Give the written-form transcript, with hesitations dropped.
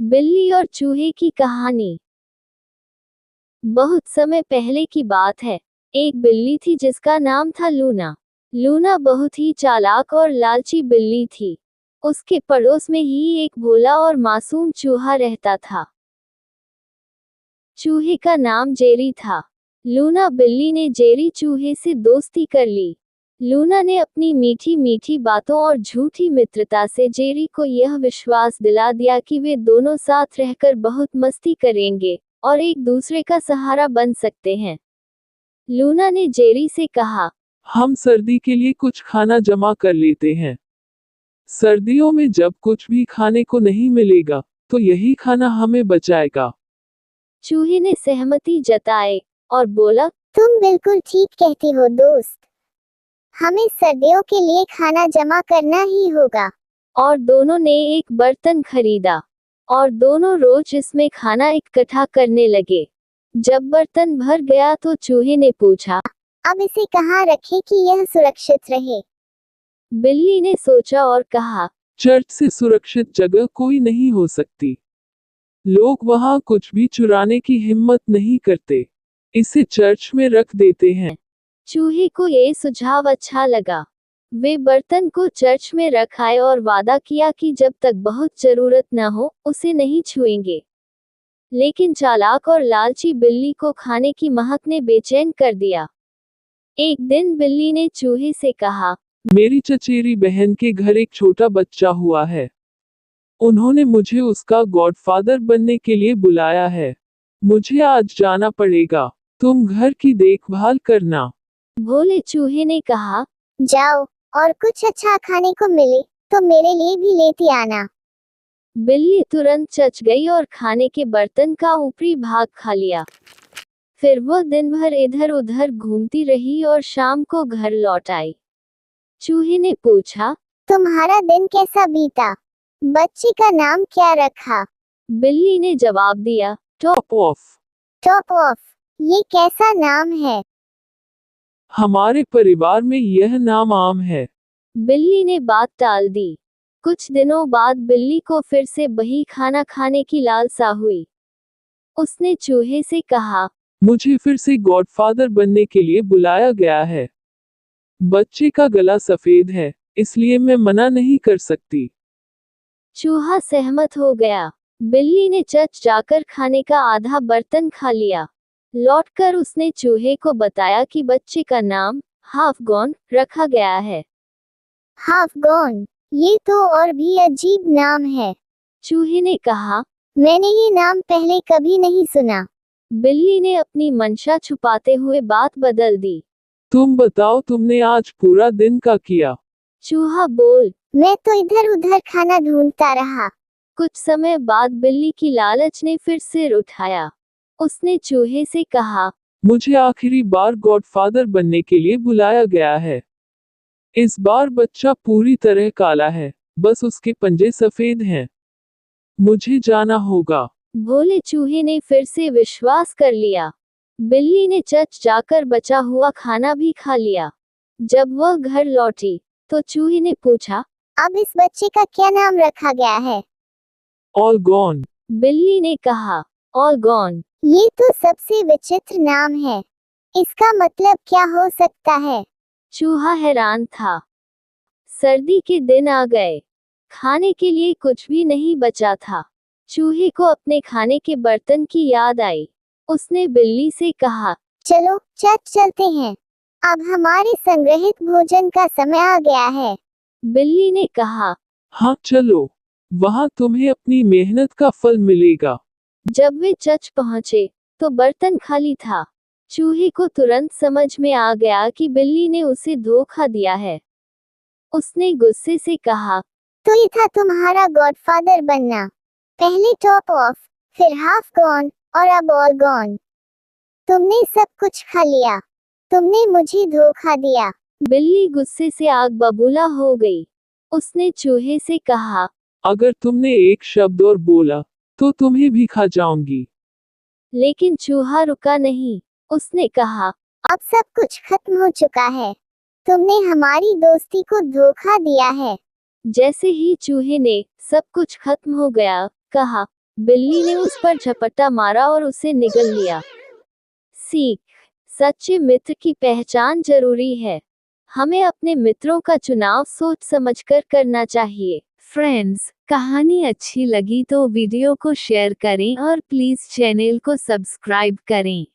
बिल्ली और चूहे की कहानी। बहुत समय पहले की बात है। एक बिल्ली थी जिसका नाम था लूना। लूना बहुत ही चालाक और लालची बिल्ली थी। उसके पड़ोस में ही एक भोला और मासूम चूहा रहता था। चूहे का नाम जेरी था। लूना बिल्ली ने जेरी चूहे से दोस्ती कर ली। लूना ने अपनी मीठी मीठी बातों और झूठी मित्रता से जेरी को यह विश्वास दिला दिया कि वे दोनों साथ रहकर बहुत मस्ती करेंगे और एक दूसरे का सहारा बन सकते हैं। लूना ने जेरी से कहा, हम सर्दी के लिए कुछ खाना जमा कर लेते हैं। सर्दियों में जब कुछ भी खाने को नहीं मिलेगा, तो यही खाना हमें बचाएगा। चूहे ने सहमति जताए और बोला, तुम बिल्कुल ठीक कहती हो दोस्त। हमें सर्दियों के लिए खाना जमा करना ही होगा। और दोनों ने एक बर्तन खरीदा और दोनों रोज इसमें खाना इकट्ठा करने लगे। जब बर्तन भर गया तो चूहे ने पूछा, अब इसे कहाँ रखें कि यह सुरक्षित रहे? बिल्ली ने सोचा और कहा, चर्च से सुरक्षित जगह कोई नहीं हो सकती। लोग वहाँ कुछ भी चुराने की हिम्मत नहीं करते। इसे चर्च में रख देते हैं। चूहे को ये सुझाव अच्छा लगा। वे बर्तन को चर्च में रखाए और वादा किया कि जब तक बहुत जरूरत न हो उसे नहीं छुएंगे। लेकिन चालाक और लालची बिल्ली को खाने की महक ने बेचैन कर दिया। एक दिन बिल्ली ने चूहे से कहा, मेरी चचेरी बहन के घर एक छोटा बच्चा हुआ है। उन्होंने मुझे उसका गॉडफादर बनने के लिए बुलाया है। मुझे आज जाना पड़ेगा। तुम घर की देखभाल करना। भोले चूहे ने कहा, जाओ, और कुछ अच्छा खाने को मिले तो मेरे लिए भी लेती आना। बिल्ली तुरंत चच गई और खाने के बर्तन का ऊपरी भाग खा लिया। फिर वह दिन भर इधर उधर घूमती रही और शाम को घर लौट आई। चूहे ने पूछा, तुम्हारा दिन कैसा बीता? बच्चे का नाम क्या रखा? बिल्ली ने जवाब दिया, टॉप ऑफ। Top of. ये कैसा नाम है? हमारे परिवार में यह नाम आम है। बिल्ली ने बात टाल दी। कुछ दिनों बाद बिल्ली को फिर से वही खाना खाने की लालसा हुई। उसने चूहे से कहा, मुझे फिर से गॉडफादर बनने के लिए बुलाया गया है। बच्चे का गला सफेद है, इसलिए मैं मना नहीं कर सकती। चूहा सहमत हो गया। बिल्ली ने चच जाकर खाने का आधा बर्तन खा लिया। लौटकर उसने चूहे को बताया कि बच्चे का नाम हाफ गॉन रखा गया है। हाफ गॉन, ये तो और भी अजीब नाम है। चूहे ने कहा, मैंने ये नाम पहले कभी नहीं सुना। बिल्ली ने अपनी मंशा छुपाते हुए बात बदल दी। तुम बताओ तुमने आज पूरा दिन क्या किया? चूहा बोल, मैं तो इधर उधर खाना ढूंढता रहा। कुछ समय बाद बिल्ली की लालच ने फिर सिर उठाया। उसने चूहे से कहा, मुझे आखिरी बार गॉडफादर बनने के लिए बुलाया गया है। इस बार बच्चा पूरी तरह काला है, बस उसके पंजे सफेद हैं। मुझे जाना होगा। भोले चूहे ने फिर से विश्वास कर लिया। बिल्ली ने चच जाकर बचा हुआ खाना भी खा लिया। जब वह घर लौटी तो चूहे ने पूछा, अब इस बच्चे का क्या नाम रखा गया है? All gone. बिल्ली ने कहा, ऑल गॉन। ये तो सबसे विचित्र नाम है। इसका मतलब क्या हो सकता है? चूहा हैरान था। सर्दी के दिन आ गए। खाने के लिए कुछ भी नहीं बचा था। चूहे को अपने खाने के बर्तन की याद आई। उसने बिल्ली से कहा, चलो चच चलते हैं। अब हमारे संग्रहित भोजन का समय आ गया है। बिल्ली ने कहा, हाँ चलो, वहाँ तुम्हें अपनी मेहनत का फल मिलेगा। जब वे चच पहुंचे तो बर्तन खाली था। चूहे को तुरंत समझ में आ गया कि बिल्ली ने उसे धोखा दिया है। उसने गुस्से से कहा, तो ये था तुम्हारा गॉडफादर बनना। पहले टॉप ऑफ, फिर हाफ गॉन और अब ऑल गॉन। तुमने सब कुछ खा लिया। तुमने मुझे धोखा दिया। बिल्ली गुस्से से आग बबूला हो गई। उसने चूहे से कहा, अगर तुमने एक शब्द और बोला, तो तुम्हें भी खा जाऊंगी। लेकिन चूहा रुका नहीं। उसने कहा, अब सब कुछ खत्म हो चुका है। तुमने हमारी दोस्ती को धोखा दिया है। जैसे ही चूहे ने सब कुछ खत्म हो गया कहा, बिल्ली ने उस पर झपट्टा मारा और उसे निगल लिया। सीख, सच्चे मित्र की पहचान जरूरी है। हमें अपने मित्रों का चुनाव सोच समझकर करना चाहिए। फ्रेंड्स, कहानी अच्छी लगी तो वीडियो को शेयर करें और प्लीज चैनल को सब्सक्राइब करें।